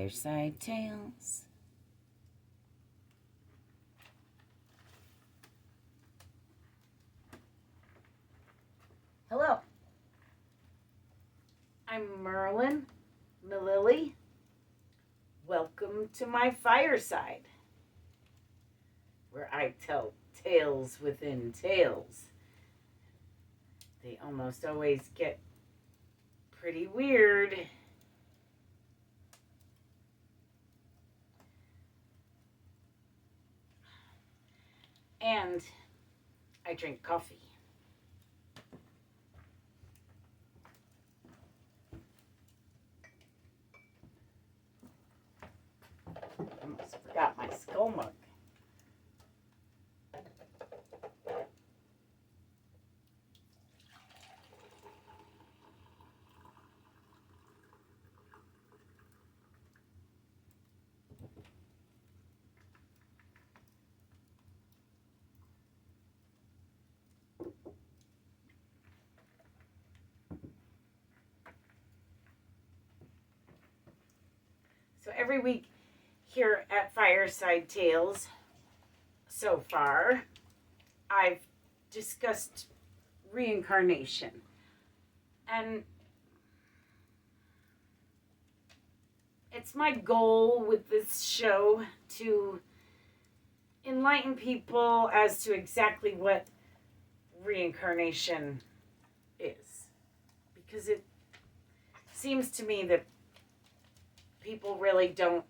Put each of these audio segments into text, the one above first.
Fireside Tales. Hello, I'm Merlin, Mililli. Welcome to my fireside, where I tell tales within tales. They almost always get pretty weird. And I drink coffee. Almost forgot my skull mug. So every week here at Fireside Tales, so far, I've discussed reincarnation. And it's my goal with this show to enlighten people as to exactly what reincarnation is. Because it seems to me that people really don't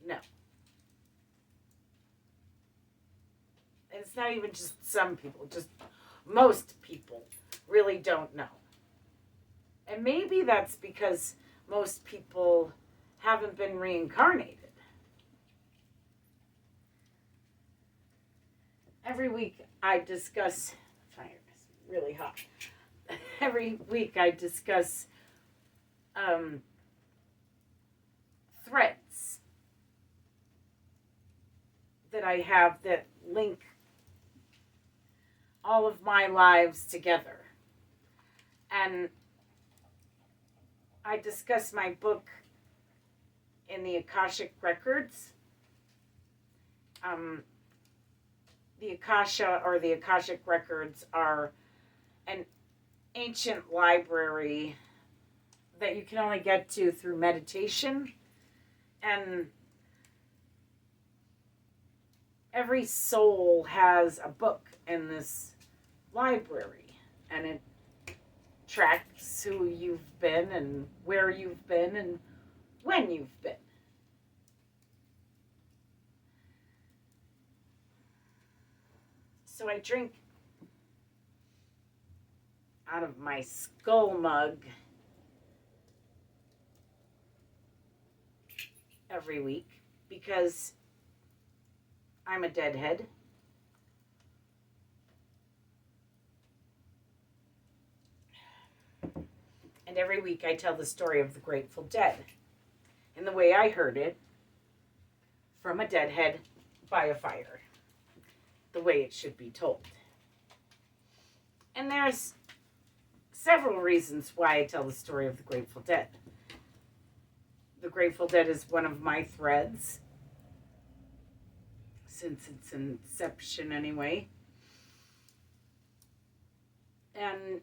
know. And it's not even just some people, just most people really don't know. And maybe that's because most people haven't been reincarnated. Every week I discuss, fire is really hot. Every week I discuss threads that I have that link all of my lives together. And I discuss my book in the Akashic Records. The Akasha or the Akashic Records are an ancient library that you can only get to through meditation. And every soul has a book in this library, and it tracks who you've been and where you've been and when you've been. So I drink out of my skull mug every week because I'm a deadhead. And every week I tell the story of the Grateful Dead in the way I heard it from a deadhead by a fire, the way it should be told. And there's several reasons why I tell the story of the Grateful Dead. The Grateful Dead is one of my threads, since its inception anyway. And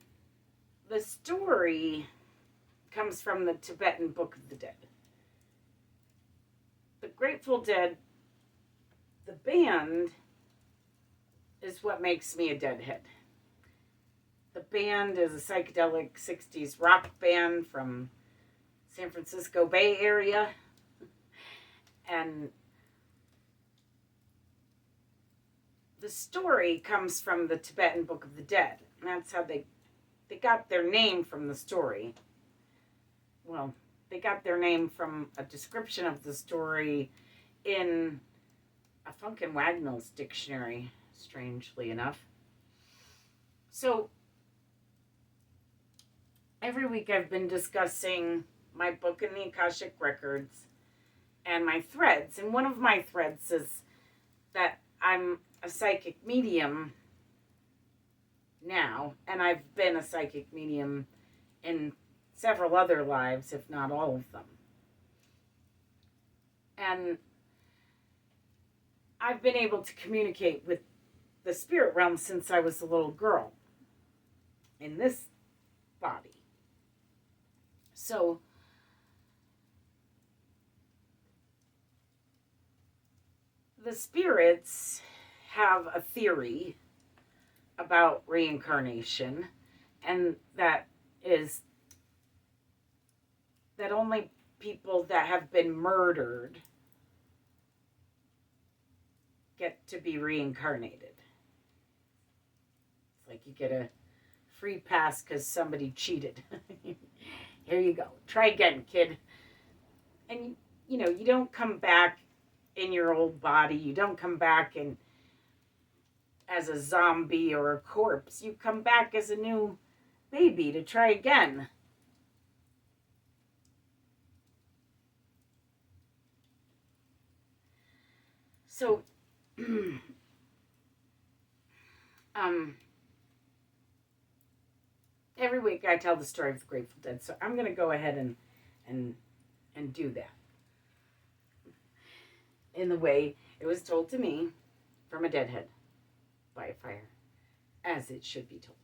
the story comes from the Tibetan Book of the Dead. The Grateful Dead, the band, is what makes me a deadhead. The band is a psychedelic 60s rock band from San Francisco Bay Area. And the story comes from the Tibetan Book of the Dead. And that's how they got their name from the story. Well, they got their name from a description of the story in a Funkin' Wagnall's dictionary, strangely enough. So, every week I've been discussing my book in the Akashic Records and my threads. And one of my threads is that I'm a psychic medium now, and I've been a psychic medium in several other lives, if not all of them. And I've been able to communicate with the spirit realm since I was a little girl in this body. So the spirits have a theory about reincarnation, and that is that only people that have been murdered get to be reincarnated. It's like you get a free pass because somebody cheated. Here you go. Try again, kid. And, you know, you don't come back in your old body. You don't come back as a zombie or a corpse. You come back as a new baby to try again. So, every week I tell the story of the Grateful Dead, so I'm going to go ahead and do that in the way it was told to me from a deadhead by a fire, as it should be told.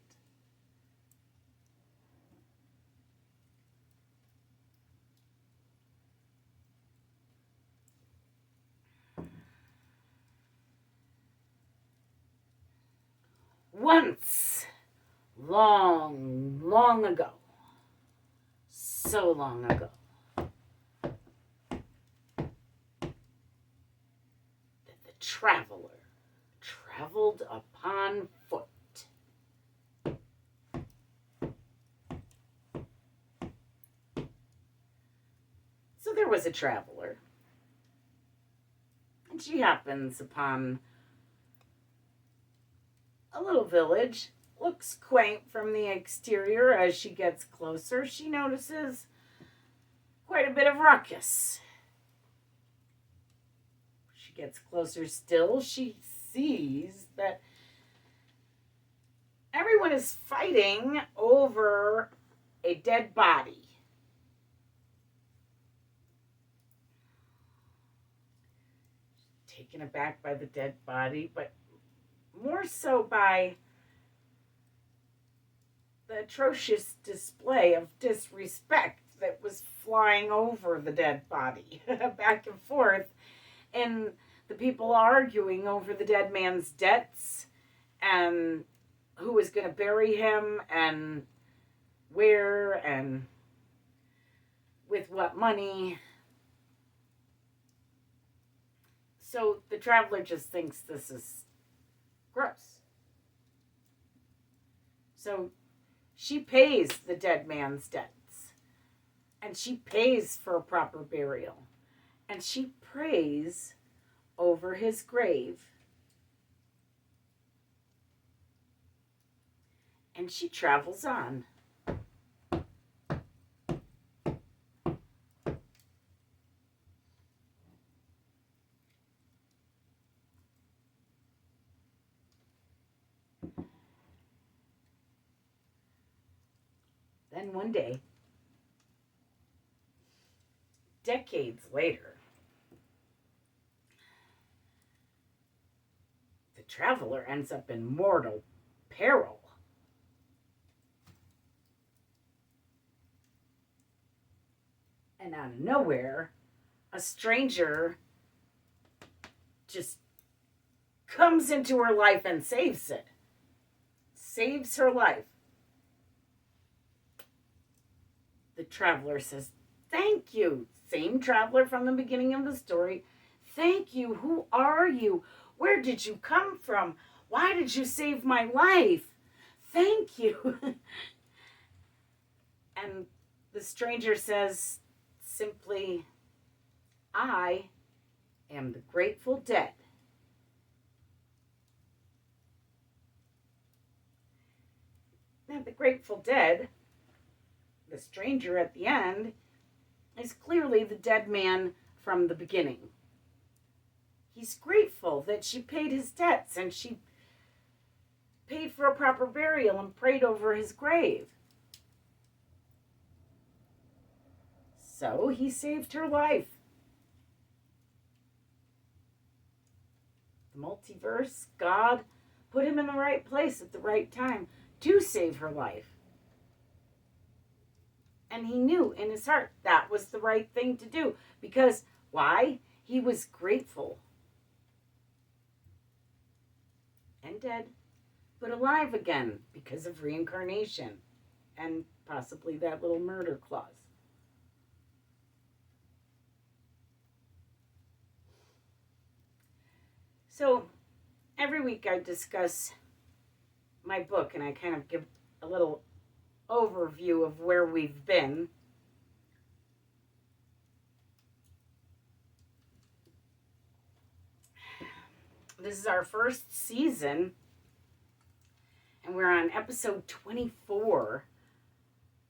Once, long, long ago, so long ago, that the traveler traveled upon foot. So there was a traveler, and she happens upon a little village. Looks quaint from the exterior. As she gets closer, she notices quite a bit of ruckus. She gets closer still. She sees that everyone is fighting over a dead body. Taken aback by the dead body, but more so by the atrocious display of disrespect that was flying over the dead body, back and forth, and the people arguing over the dead man's debts, and who was going to bury him, and where, and with what money. So the traveler just thinks this is gross. So she pays the dead man's debts, and she pays for a proper burial, and she prays over his grave, and she travels on. Then one day, decades later, the traveler ends up in mortal peril. And out of nowhere, a stranger just comes into her life and saves it. Saves her life. The traveler says, "Thank you." Same traveler from the beginning of the story. "Thank you. Who are you? Where did you come from? Why did you save my life? Thank you." And the stranger says simply, "I am the Grateful Dead." Now, the Grateful Dead, the stranger at the end, is clearly the dead man from the beginning. He's grateful that she paid his debts and she paid for a proper burial and prayed over his grave. So he saved her life. multiverse, God put him in the right place at the right time to save her life. And he knew in his heart that was the right thing to do. Because, why? He was grateful. And dead, but alive again because of reincarnation. And possibly that little murder clause. So, every week I discuss my book and I kind of give a little overview of where we've been. This is our first season, and we're on episode 24.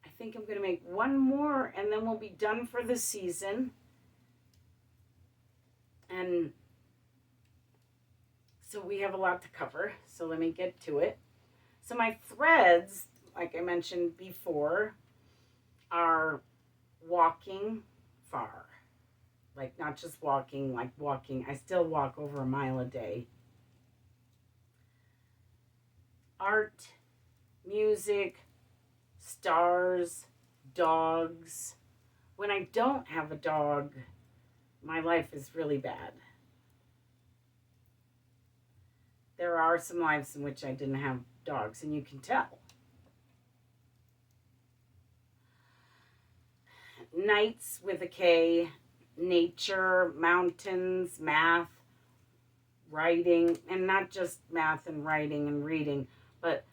I think I'm going to make one more, and then we'll be done for the season. And so we have a lot to cover, so let me get to it. So my threads, like I mentioned before, are walking far. Like, not just walking, like walking. I still walk over a mile a day. Art, music, stars, dogs. When I don't have a dog, my life is really bad. There are some lives in which I didn't have dogs, and you can tell. Nights with a K, nature, mountains, math, writing, and not just math and writing and reading, but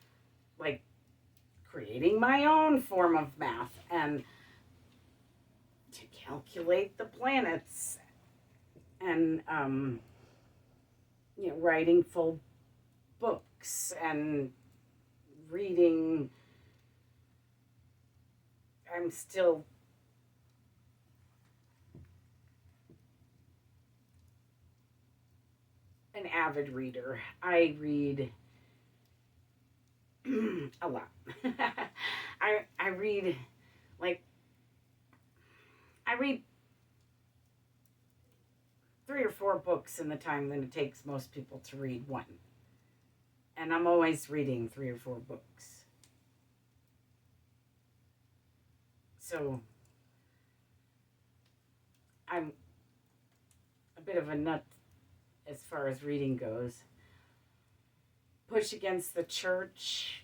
like creating my own form of math and to calculate the planets and writing full books and reading. I'm still an avid reader. I read a lot. I read I read 3 or 4 books in the time that it takes most people to read one. And I'm always reading 3 or 4 books. So I'm a bit of a nut as far as reading goes. Push against the church.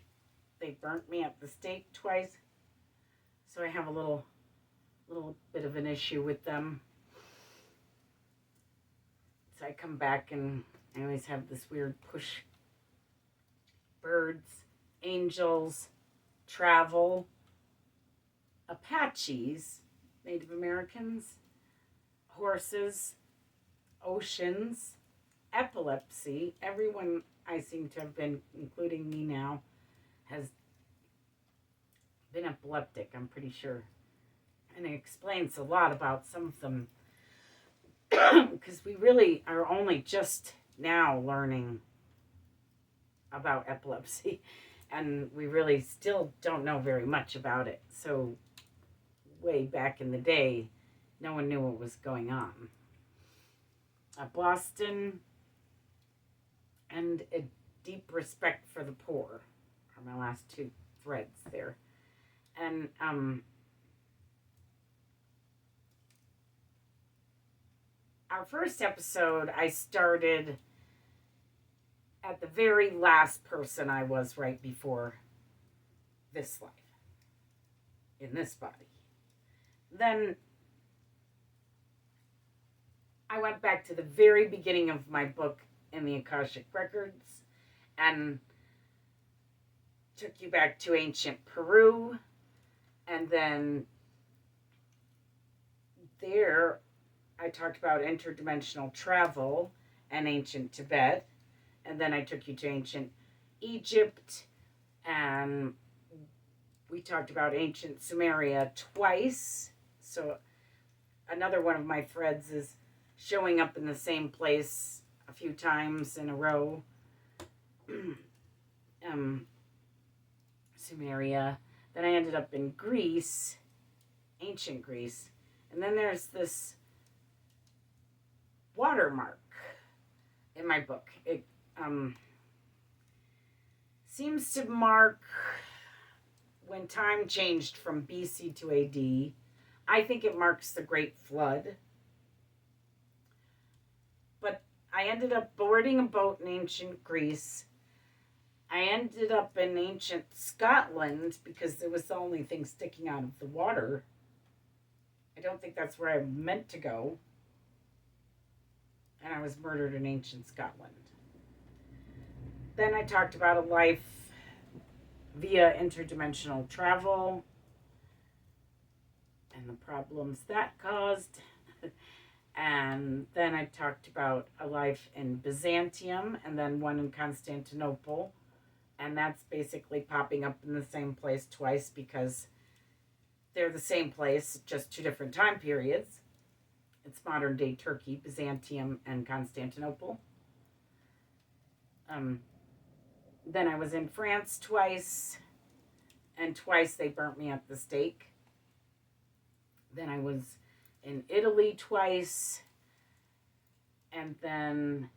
They burnt me at the stake twice. So I have a little bit of an issue with them. So I come back and I always have this weird push. Birds, angels, travel, Apaches, Native Americans, horses, oceans, epilepsy. Everyone I seem to have been, including me now, has been epileptic, I'm pretty sure. And it explains a lot about some of them. Because we really are only just now learning about epilepsy. And we really still don't know very much about it. So way back in the day, no one knew what was going on. Boston and a deep respect for the poor are my last 2 threads there. And our first episode, I started at the very last person I was right before this life, in this body. Then I went back to the very beginning of my book in the Akashic Records and took you back to ancient Peru. And then there I talked about interdimensional travel and ancient Tibet. And then I took you to ancient Egypt, and we talked about ancient Sumeria twice. So another one of my threads is showing up in the same place a few times in a row. Sumeria. Then I ended up in Greece, ancient Greece. And then there's this watermark in my book. It seems to mark when time changed from BC to AD. I think it marks the Great Flood. But I ended up boarding a boat in ancient Greece. I ended up in ancient Scotland because it was the only thing sticking out of the water. I don't think that's where I meant to go. And I was murdered in ancient Scotland. Then I talked about a life via interdimensional travel and the problems that caused. And then I talked about a life in Byzantium and then one in Constantinople. And that's basically popping up in the same place twice because they're the same place, just two different time periods. It's modern day Turkey, Byzantium, and Constantinople. Then I was in France twice, and twice they burnt me at the stake. Then I was in Italy twice, and then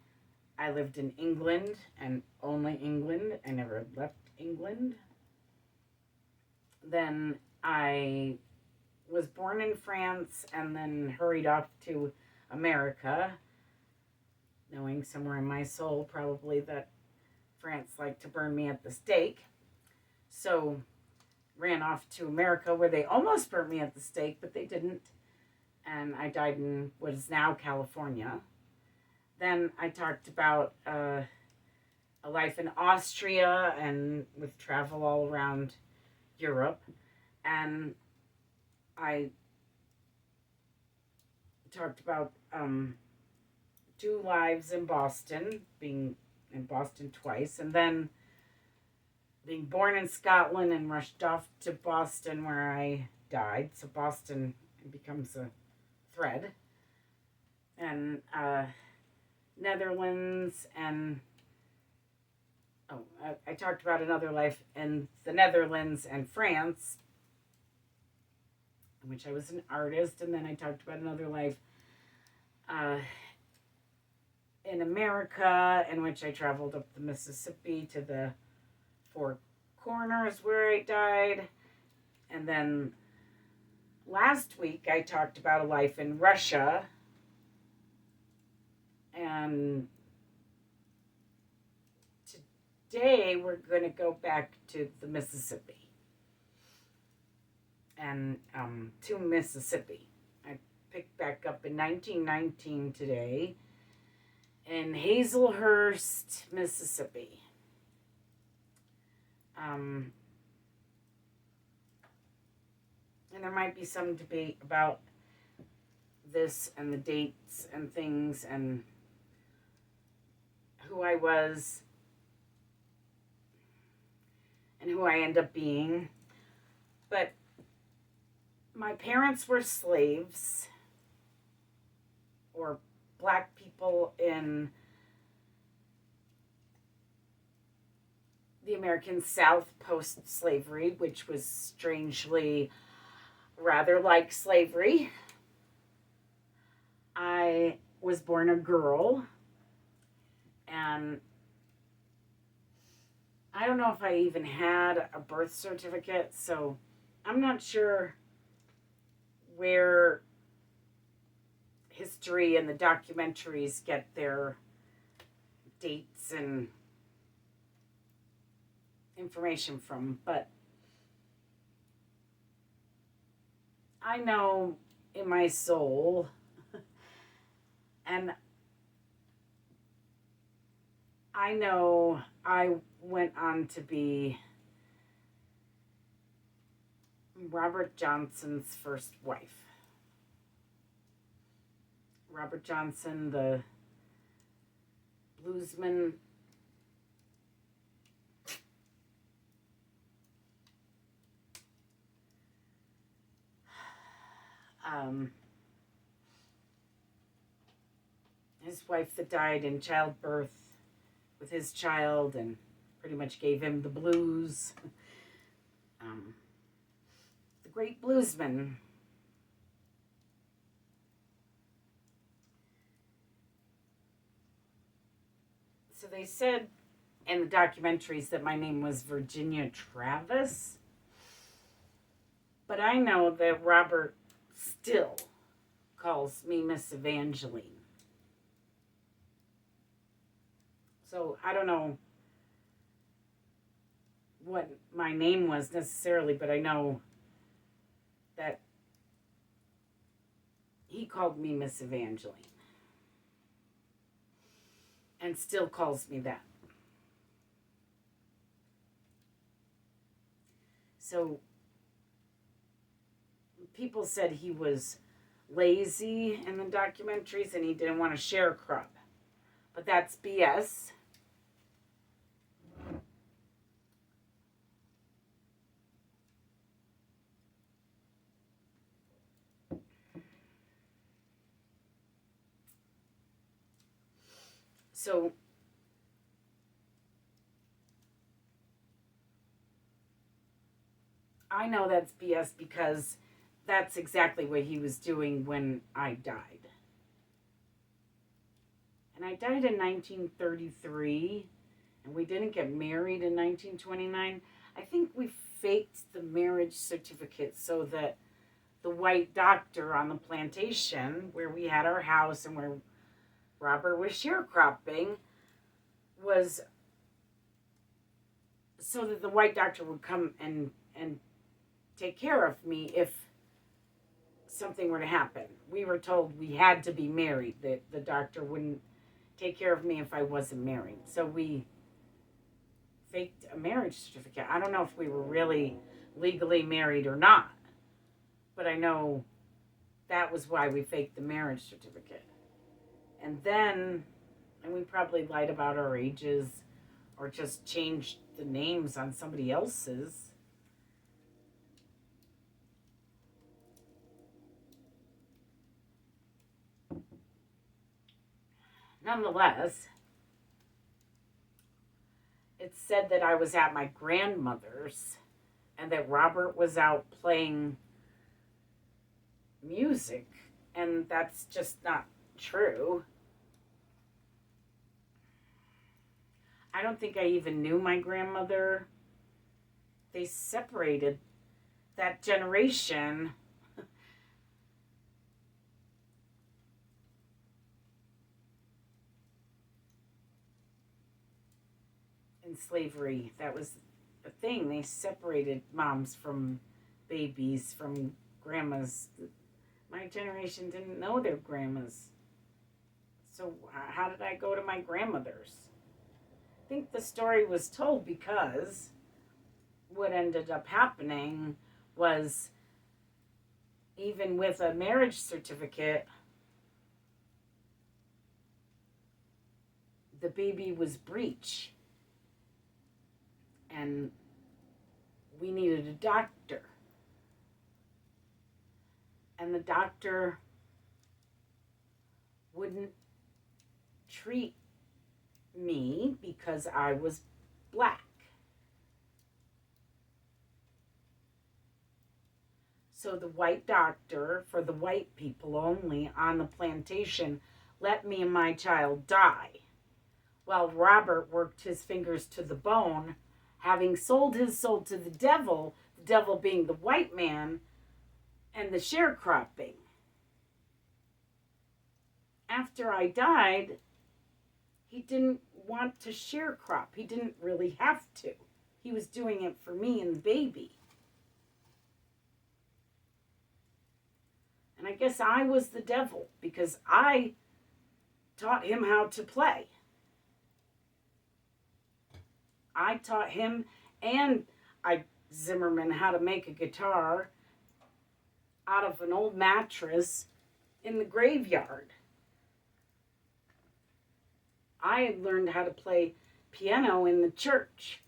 I lived in England, and only England. I never left England. Then I was born in France and then hurried off to America, knowing somewhere in my soul probably that France liked to burn me at the stake. So ran off to America where they almost burned me at the stake, but they didn't. And I died in what is now California. Then I talked about a life in Austria and with travel all around Europe. And I talked about 2 lives in Boston, being in Boston twice, and then being born in Scotland and rushed off to Boston where I died. So Boston becomes a thread. And Netherlands and I talked about another life in the Netherlands and France, in which I was an artist, and then I talked about another life in America, in which I traveled up the Mississippi to the 4 Corners where I died, and then last week I talked about a life in Russia, and today we're going to go back to the Mississippi. And to Mississippi. I picked back up in 1919 today in Hazelhurst, Mississippi. And there might be some debate about this and the dates and things and who I was and who I end up being. But my parents were slaves, or black people in the American South post-slavery, which was strangely rather like slavery. I was born a girl, and I don't know if I even had a birth certificate, so I'm not sure where history and the documentaries get their dates and information from, but I know in my soul, and I know I went on to be Robert Johnson's first wife. Robert Johnson, the bluesman, his wife that died in childbirth with his child and pretty much gave him the blues. The great bluesman. said in the documentaries that my name was Virginia Travis. But I know that Robert still calls me Miss Evangeline. So I don't know what my name was necessarily, but I know that he called me Miss Evangeline. And still calls me that. So people said he was lazy in the documentaries and he didn't want to sharecrop. But that's BS. So I know that's BS because that's exactly what he was doing when I died. And I died in 1933, and we didn't get married in 1929. I think we faked the marriage certificate so that the white doctor on the plantation where we had our house and where Robert was sharecropping was so that the white doctor would come and take care of me if something were to happen. We were told we had to be married, that the doctor wouldn't take care of me if I wasn't married. So we faked a marriage certificate. I don't know if we were really legally married or not, but I know that was why we faked the marriage certificate. And we probably lied about our ages or just changed the names on somebody else's. Nonetheless, it's said that I was at my grandmother's and that Robert was out playing music, and that's just not true. I don't think I even knew my grandmother. They separated that generation. In slavery, that was a thing. They separated moms from babies, from grandmas. My generation didn't know their grandmas. So how did I go to my grandmother's? I think the story was told because what ended up happening was, even with a marriage certificate, the baby was breech. And we needed a doctor. And the doctor wouldn't treat me because I was black. So the white doctor, for the white people only on the plantation, let me and my child die. While Robert worked his fingers to the bone, having sold his soul to the devil being the white man, and the sharecropping. After I died, he didn't want to sharecrop. He didn't really have to. He was doing it for me and the baby. And I guess I was the devil because I taught him how to play. I taught him and Zimmerman how to make a guitar out of an old mattress in the graveyard. I learned how to play piano in the church.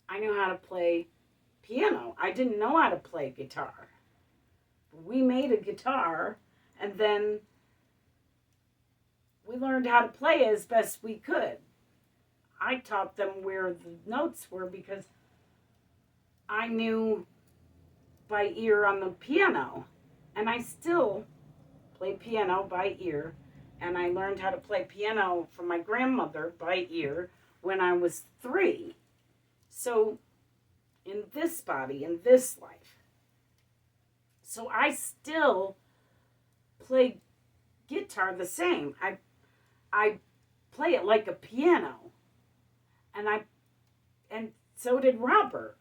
I knew how to play piano. I didn't know how to play guitar. We made a guitar, and then we learned how to play as best we could. I taught them where the notes were because I knew by ear on the piano. And I still play piano by ear And I learned how to play piano from my grandmother by ear when I was 3. So in this body, in this life. So I still play guitar the same. I play it like a piano. And so did Robert.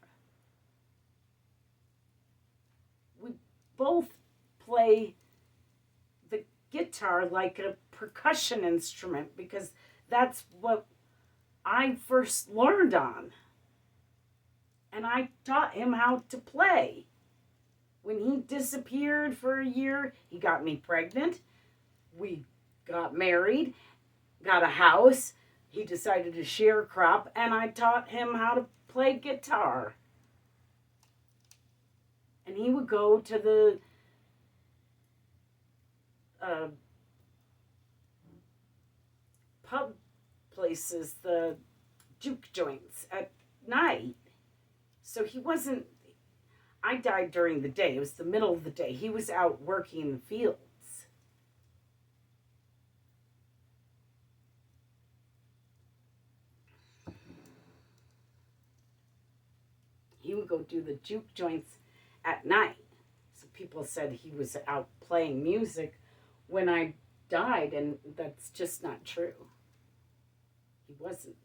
We both play the guitar like a percussion instrument because that's what I first learned on. And I taught him how to play. When he disappeared for a year, he got me pregnant. We got married, got a house. He decided to sharecrop, and I taught him how to play guitar. And he would go to the pub places, the juke joints at night. So he wasn't, I died during the day. It was the middle of the day. He was out working in the fields. He would go do the juke joints at night. So people said he was out playing music when I died, and that's just not true. He wasn't.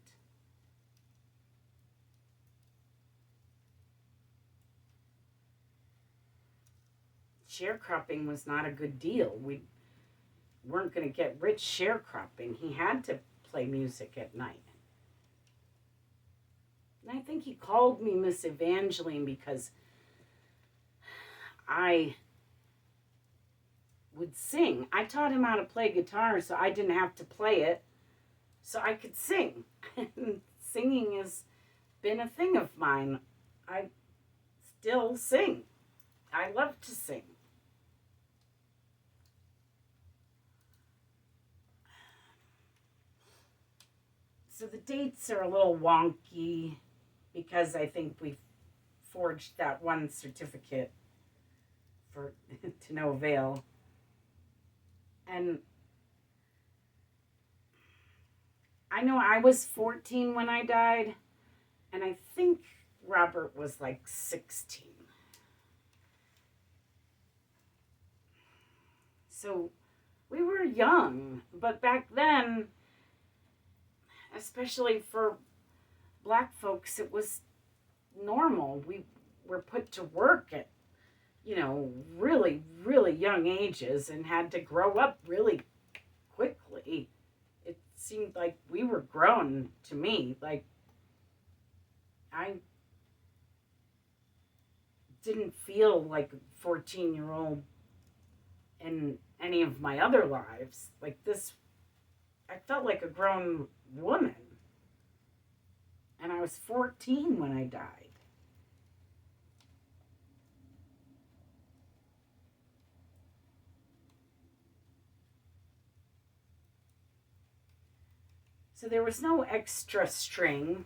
Sharecropping was not a good deal. We weren't going to get rich sharecropping. He had to play music at night. And I think he called me Miss Evangeline because I would sing. I taught him how to play guitar so I didn't have to play it, so I could sing. And singing has been a thing of mine. I still sing. I love to sing. So the dates are a little wonky because I think we forged that one certificate for to no avail. And I know I was 14 when I died, and I think Robert was like 16. So we were young, but back then, especially for Black folks, it was normal. We were put to work at, really, really young ages and had to grow up really quickly. It seemed like we were grown to me. Like, I didn't feel like a 14-year-old in any of my other lives. Like this, I felt like a grown woman. And I was 14 when I died. So there was no extra string.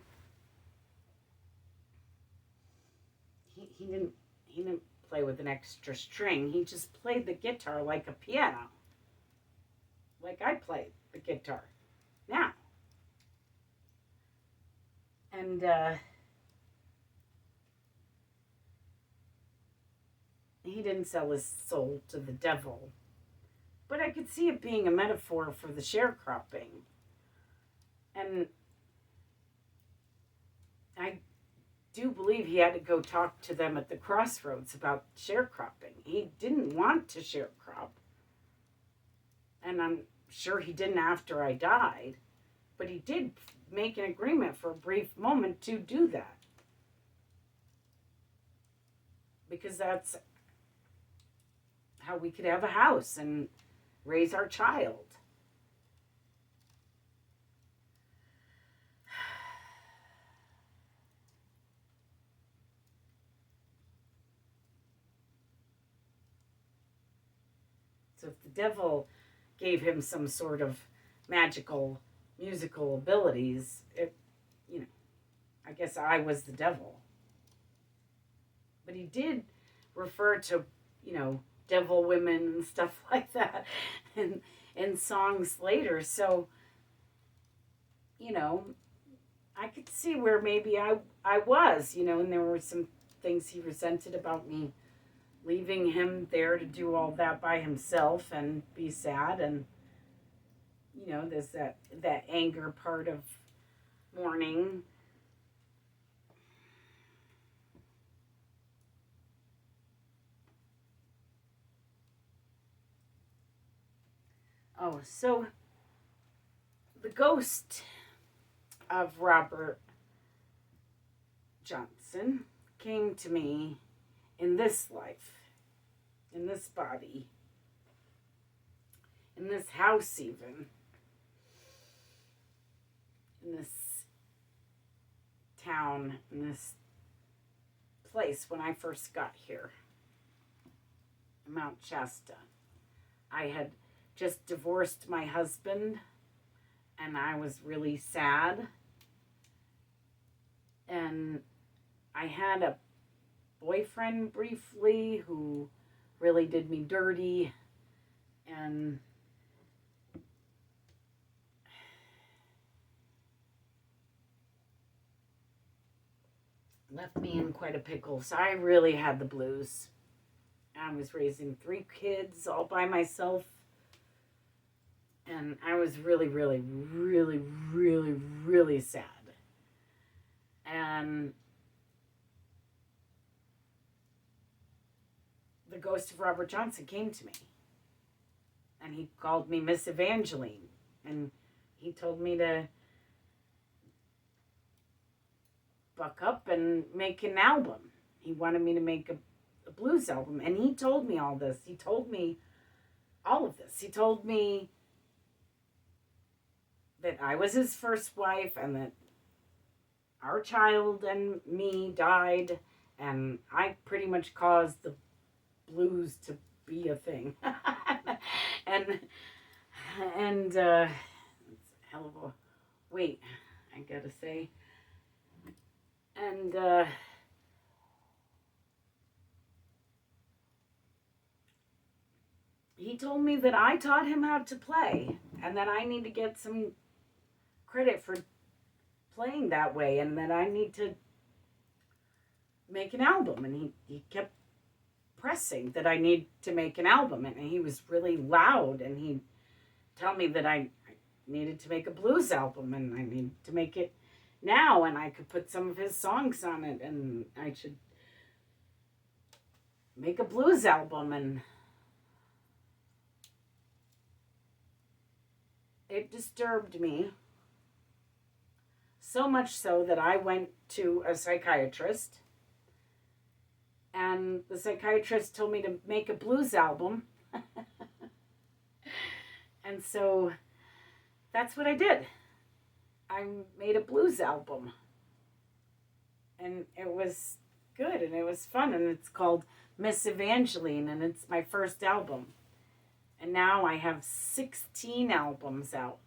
He didn't play with an extra string. He just played the guitar like a piano. Like I play the guitar now. And he didn't sell his soul to the devil. But I could see it being a metaphor for the sharecropping. And I do believe he had to go talk to them at the crossroads about sharecropping. He didn't want to sharecrop. And I'm sure he didn't after I died. But he did make an agreement for a brief moment to do that. Because that's how we could have a house and raise our child. So if the devil gave him some sort of magical musical abilities, I guess I was the devil. But he did refer to, devil women and stuff like that. And in songs later. So, you know, I could see where maybe I was, you know, and there were some things he resented about me leaving him there to do all that by himself and be sad. And, you know, there's that anger part of mourning. Oh, so the ghost of Robert Johnson came to me in this life, in this body, in this house even, in this town, in this place when I first got here, Mount Shasta. I had just divorced my husband, and I was really sad. And I had a boyfriend briefly who really did me dirty, and left me in quite a pickle. So I really had the blues. I was raising 3 kids all by myself. And I was really, really, really, really, really sad. And the ghost of Robert Johnson came to me. And he called me Miss Evangeline. And he told me to buck up and make an album. He wanted me to make a blues album. And he told me all this. He told me all of this. He told me that I was his first wife and that our child and me died, and I pretty much caused the blues to be a thing. and it's a hell of a wait, I gotta say. And he told me that I taught him how to play and that I need to get some credit for playing that way, and that I need to make an album. And he kept pressing that I need to make an album, and he was really loud, and he'd tell me that I needed to make a blues album, and I need to make it now, and I could put some of his songs on it, and I should make a blues album. And it disturbed me. So much so that I went to a psychiatrist, and the psychiatrist told me to make a blues album. And so that's what I did. I made a blues album. And it was good, and it was fun, and it's called Miss Evangeline, and it's my first album. And now I have 16 albums out.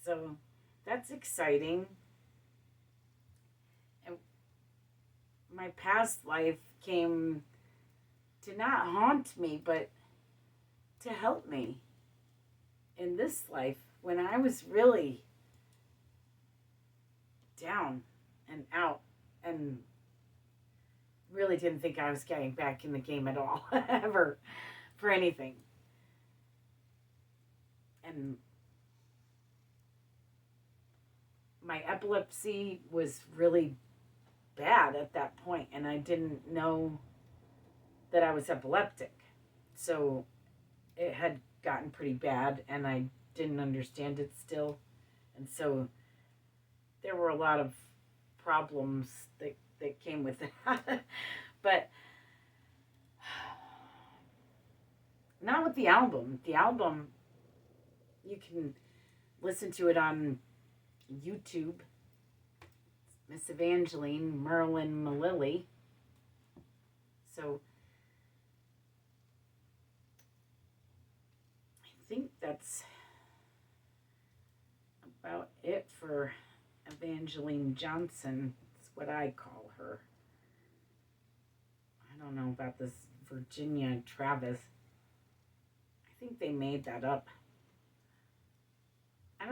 So that's exciting. And my past life came to not haunt me, but to help me in this life when I was really down and out and really didn't think I was getting back in the game at all, ever, for anything. And my epilepsy was really bad at that point, and I didn't know that I was epileptic. So it had gotten pretty bad, and I didn't understand it still. And so there were a lot of problems that came with that. But not with the album. The album, you can listen to it on YouTube. Miss Evangeline, Merlin, Mililli. So I think that's about it for Evangeline Johnson. That's what I call her. I don't know about this Virginia Travis. I think they made that up. I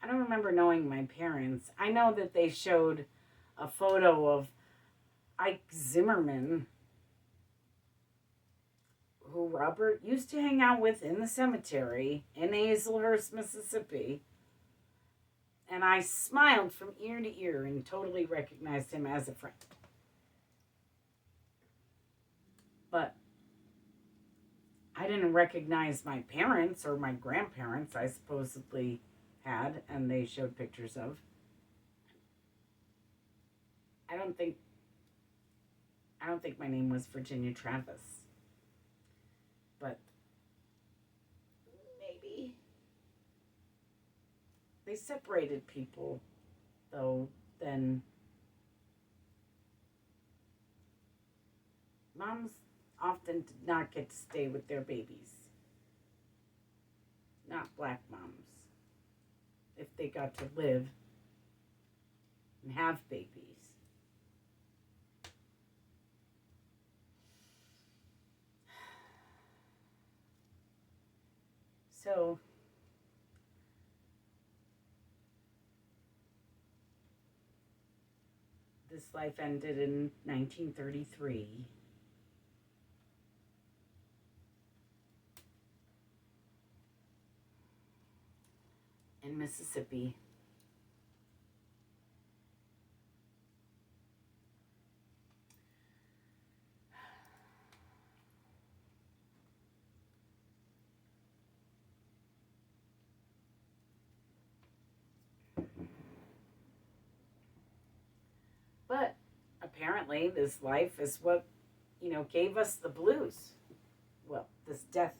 don't remember knowing my parents. I know that they showed a photo of Ike Zimmerman, who Robert used to hang out with in the cemetery in Hazelhurst, Mississippi. And I smiled from ear to ear and totally recognized him as a friend. But I didn't recognize my parents or my grandparents I supposedly had, and they showed pictures of. I don't think my name was Virginia Travis. But maybe. They separated people, though, then moms often did not get to stay with their babies. Not black moms. If they got to live and have babies. So, this life ended in 1933. In Mississippi. But apparently this life is what, gave us the blues. Well, this death.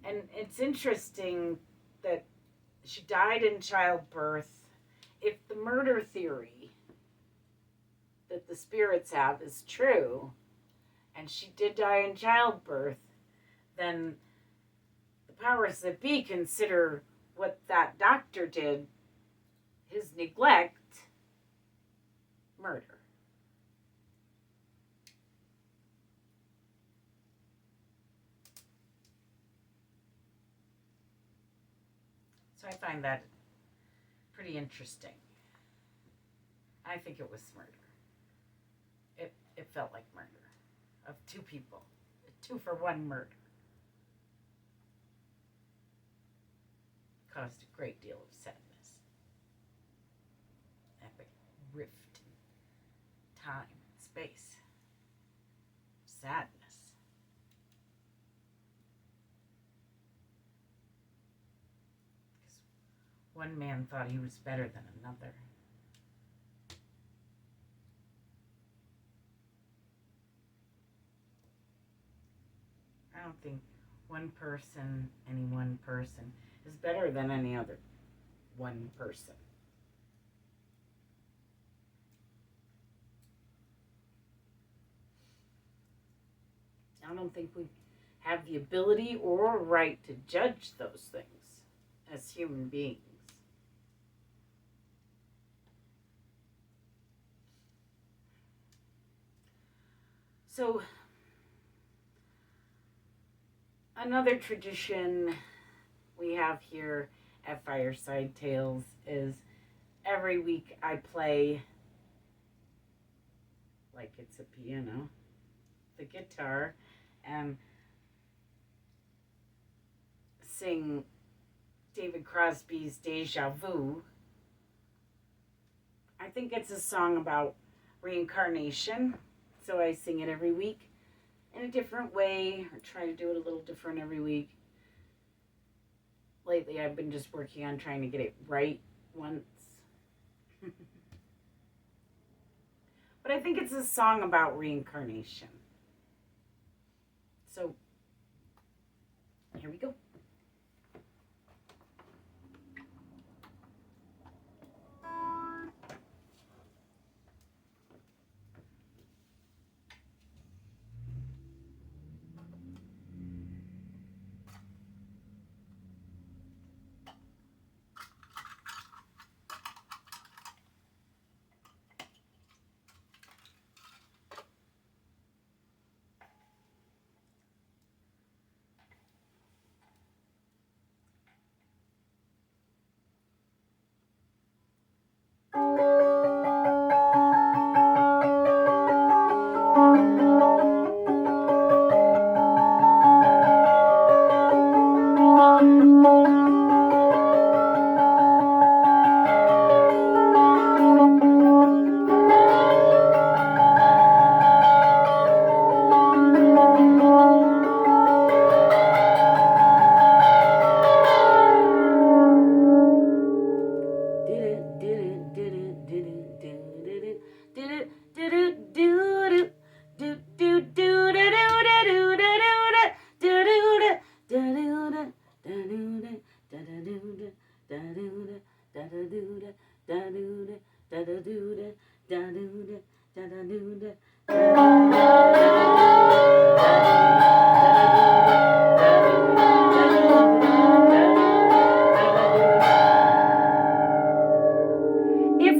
And it's interesting that she died in childbirth. If the murder theory that the spirits have is true, and she did die in childbirth, then the powers that be consider what that doctor did, his neglect, murder. So I find that pretty interesting. I think it was murder. It felt like murder of two people. A 2-for-1 murder. Caused a great deal of sadness. Epic rift in time and space. Sadness. Because one man thought he was better than another. I don't think any one person is better than any other one person. I don't think we have the ability or right to judge those things as human beings. So, another tradition we have here at Fireside Tales is every week I play, like it's a piano, the guitar, and sing David Crosby's Deja Vu. I think it's a song about reincarnation, so I sing it every week in a different way, or try to do it a little different every week. Lately, I've been just working on trying to get it right once. But I think it's a song about reincarnation. So, here we go. If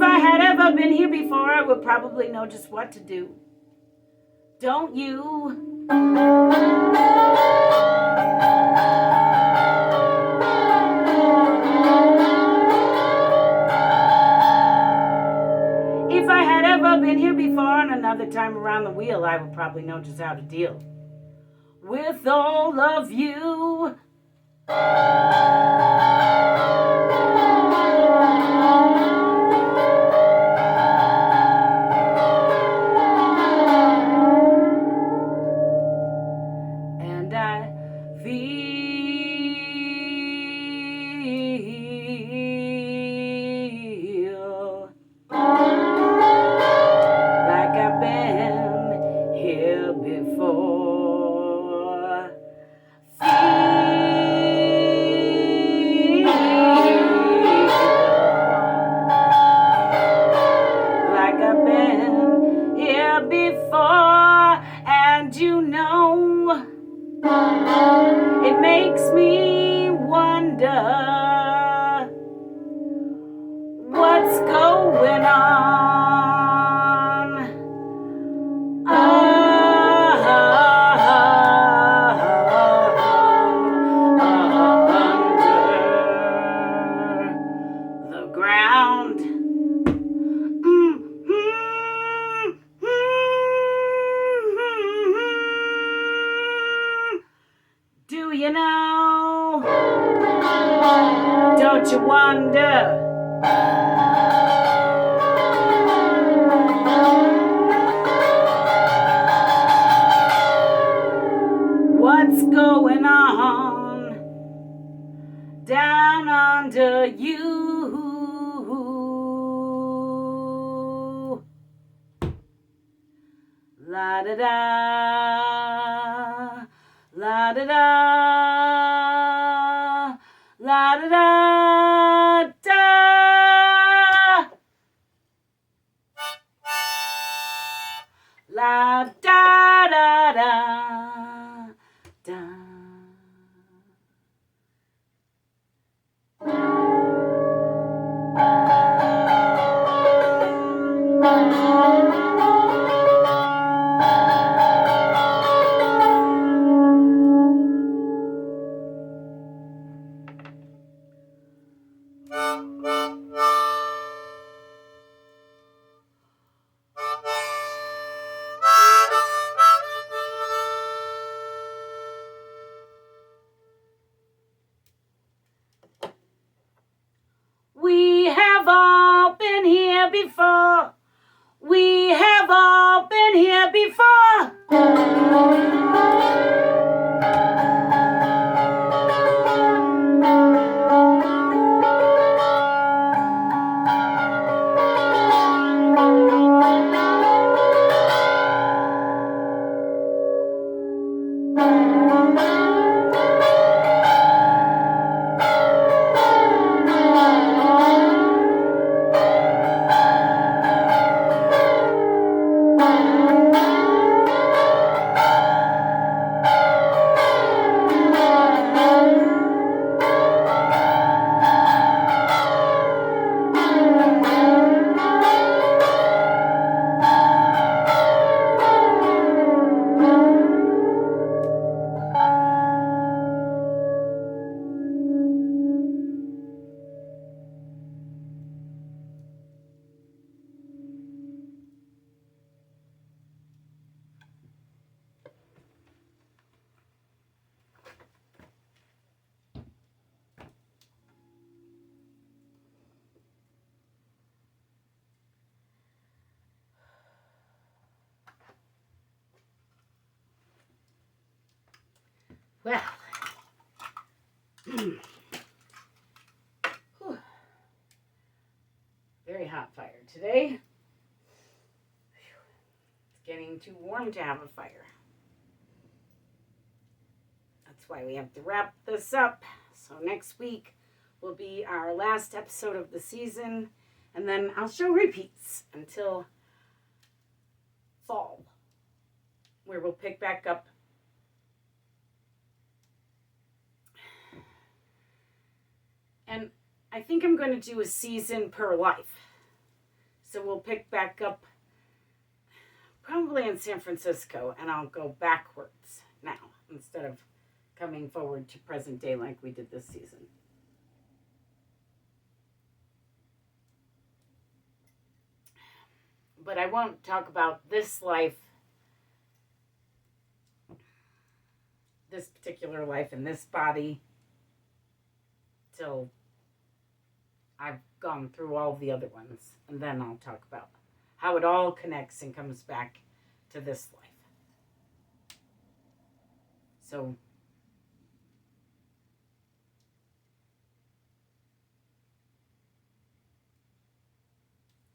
I had ever been here before, I would probably know just what to do. Don't you? If I had ever been here before and another time around the wheel, I would probably know just how to deal with all of you. And I feel like I've been here before. Like I've been here before, and you know, it makes me wonder what's going on under the ground. Do you know? Don't you wonder? What's going on down under you? La da da, la da da, la da da da. La da da da da. We have all been here before. We have all been here before. Well, very hot fire today. It's getting too warm to have a fire. That's why we have to wrap this up. So next week, we'll will be our last episode of the season, and then I'll show repeats until fall, where we'll pick back up. And I think I'm going to do a season per life. So we'll pick back up probably in San Francisco, and I'll go backwards now instead of coming forward to present day like we did this season. But I won't talk about this life, this particular life in this body, till I've gone through all the other ones. And then I'll talk about how it all connects and comes back to this life. So,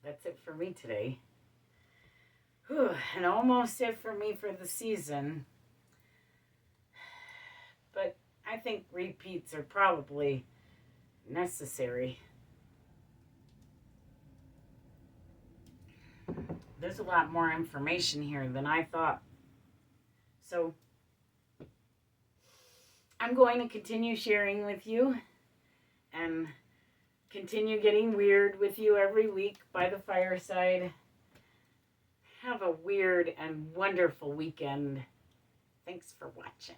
that's it for me today. Whew, and almost it for me for the season. But I think repeats are probably necessary. There's a lot more information here than I thought. So I'm going to continue sharing with you and continue getting weird with you every week by the fireside. Have a weird and wonderful weekend. Thanks for watching.